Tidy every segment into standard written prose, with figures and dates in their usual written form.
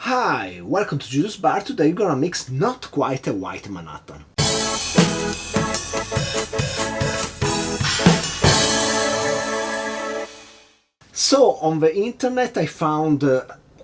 Hi, welcome to Judas Bar. Today we're gonna mix not quite a white Manhattan. So on the internet I found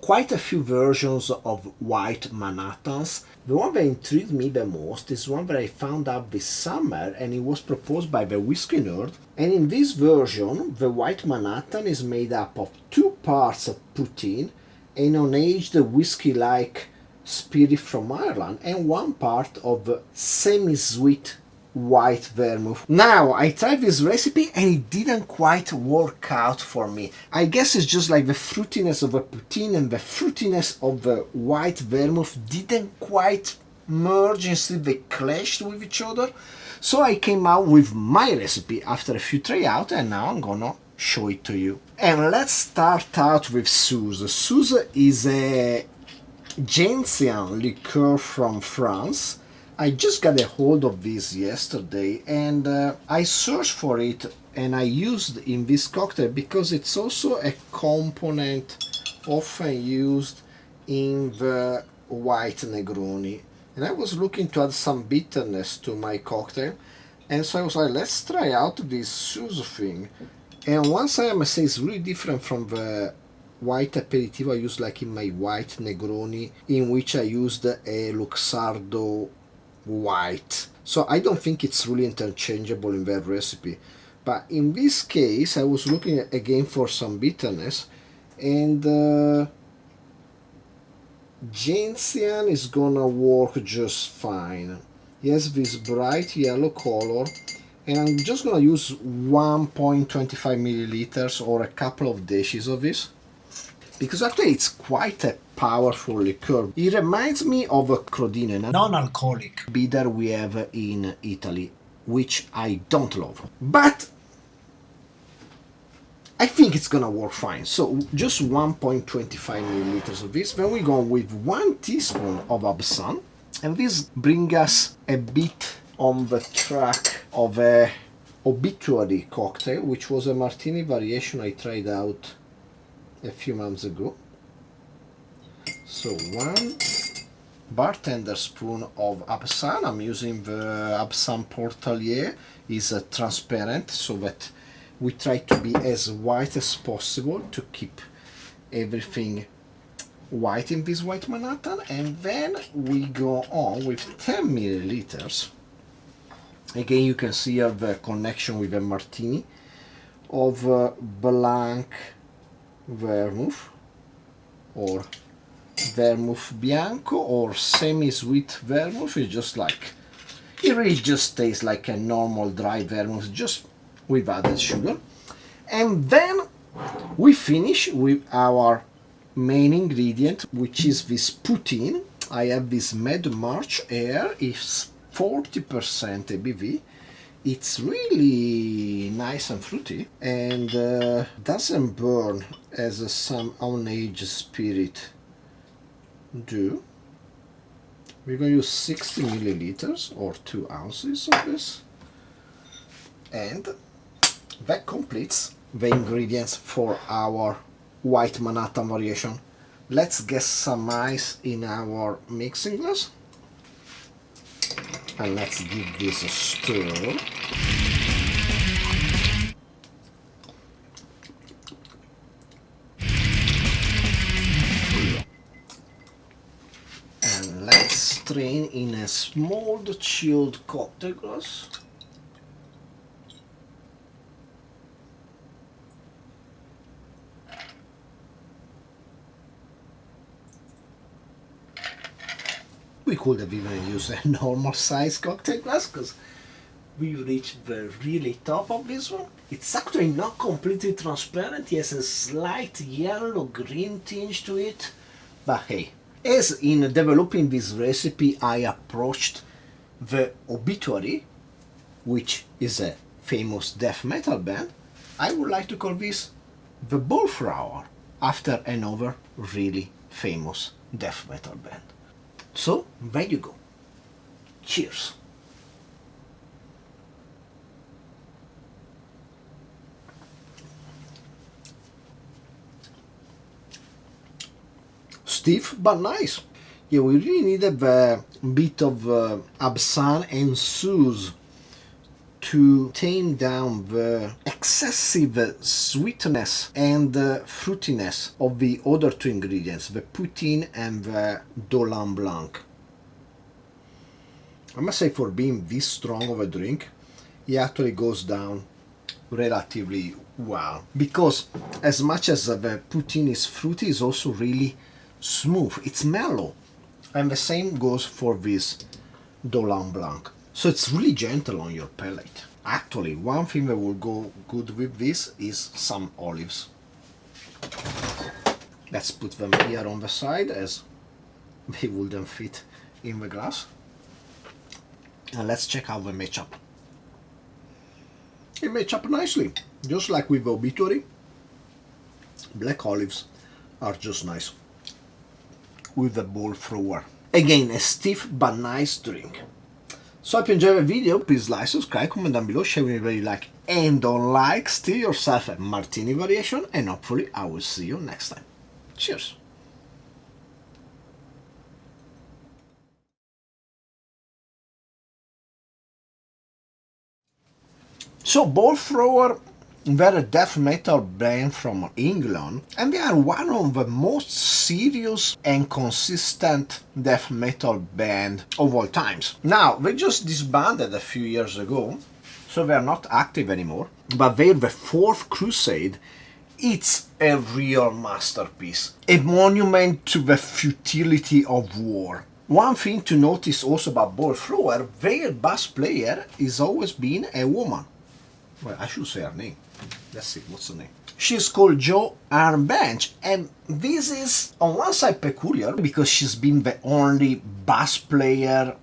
quite a few versions of white Manhattans. The one that intrigued me the most is one that I found out this summer, and it was proposed by the whiskey nerd. And in this version, the white Manhattan is made up of 2 parts of poitín, an unaged whiskey-like spirit from Ireland, and 1 part of semi-sweet white vermouth. Now, I tried this recipe and it didn't quite work out for me. I guess it's just like the fruitiness of the poitín and the fruitiness of the white vermouth didn't quite merge, instead they clashed with each other. So I came out with my recipe after a few tryouts, and now I'm gonna show it to you. And let's start out with Suze. Suze is a gentian liqueur from France. I just got a hold of this yesterday, and I searched for it and I used in this cocktail because it's also a component often used in the white Negroni. And I was looking to add some bitterness to my cocktail, and so I was like, let's try out this Suze thing. And once I must say, it's really different from the white aperitivo I used like in my white Negroni, in which I used a Luxardo white. So I don't think it's really interchangeable in that recipe. But in this case, I was looking again for some bitterness, and gentian is gonna work just fine. It has this bright yellow color, and I'm just gonna use 1.25 milliliters or a couple of dashes of this, because actually it's quite a powerful liqueur. It reminds me of a Crodino, a non-alcoholic bitter we have in Italy, which I don't love. But I think it's gonna work fine. So just 1.25 milliliters of this. Then we go with 1 teaspoon of absinthe, and this brings us a bit on the track of a obituary cocktail, which was a martini variation I tried out a few months ago. So 1 bartender spoon of absinthe. I'm using the absinthe portalier. Is transparent, so that we try to be as white as possible to keep everything white in this white Manhattan. And then we go on with 10 milliliters. Again, you can see here the connection with a martini of Blanc vermouth, or vermouth bianco, or semi-sweet vermouth. It's just like, it really just tastes like a normal dry vermouth, just with added sugar. And then we finish with our main ingredient, which is this poitín. I have this Mad March Hare. It's 40% ABV. It's really nice and fruity, and doesn't burn as some unaged spirit do. We're going to use 60 milliliters or 2 ounces of this, and that completes the ingredients for our white Manhattan variation. Let's get some ice in our mixing glass, and let's give this a stir. And let's strain in a small chilled cocktail glass. We could have even used a normal size cocktail glass, because we reached the really top of this one. It's actually not completely transparent. It has a slight yellow-green tinge to it. But hey, as in developing this recipe, I approached the Obituary, which is a famous death metal band. I would like to call this the Bullflower, after another really famous death metal band. So, there you go. Cheers. stiff but nice. Yeah, we really needed a bit of absinthe and Suze to tame down the excessive sweetness and fruitiness of the other two ingredients, the Poitín and the Dolin Blanc. I must say, for being this strong of a drink, it actually goes down relatively well, because as much as the Poitín is fruity, it's also really smooth, it's mellow, and the same goes for this Dolin Blanc. So it's really gentle on your palate. Actually, one thing that will go good with this is some olives. Let's put them here on the side, as they wouldn't fit in the glass, and let's check how they match up. It match up nicely, just like with the obituary. Black olives are just nice with the bowl thrower. Again, a stiff but nice drink. So if you enjoyed the video, please like, subscribe, comment down below, share with me you like and don't like. Steal yourself a martini variation, and hopefully I will see you next time. Cheers! So Ball Thrower, they're a death metal band from England, and they are one of the most serious and consistent death metal band of all times. Now, they just disbanded a few years ago, so they're not active anymore, but they're the Fourth Crusade. It's a real masterpiece, a monument to the futility of war. One thing to notice also about Ball Thrower, their bass player is always been a woman. Well, I should say her name. Let's see, what's her name? She's called Jo Armbench, and this is on one side peculiar because she's been the only bass player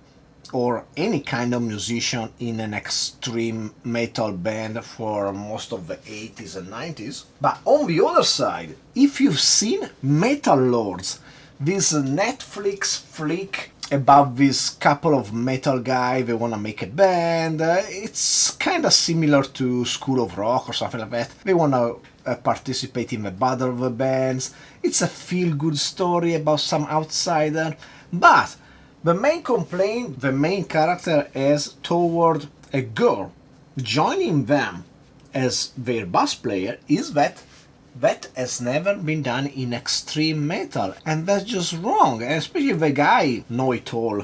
or any kind of musician in an extreme metal band for most of the 80s and 90s. But on the other side, if you've seen Metal Lords, this Netflix flick about this couple of metal guys, they want to make a band. It's kind of similar to School of Rock or something like that. They want to participate in the Battle of the Bands. It's a feel-good story about some outsider. But the main complaint the main character has toward a girl joining them as their bass player is that has never been done in extreme metal, and that's just wrong. And especially the guy, know-it-all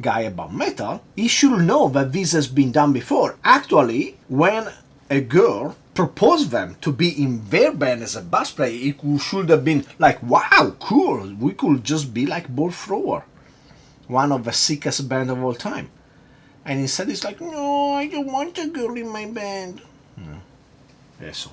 guy about metal, he should know that this has been done before. Actually, when a girl proposed them to be in their band as a bass player, it should have been like, wow, cool, we could just be like Ball Thrower, one of the sickest band of all time. And instead it's like, no, I don't want a girl in my band. Yeah, so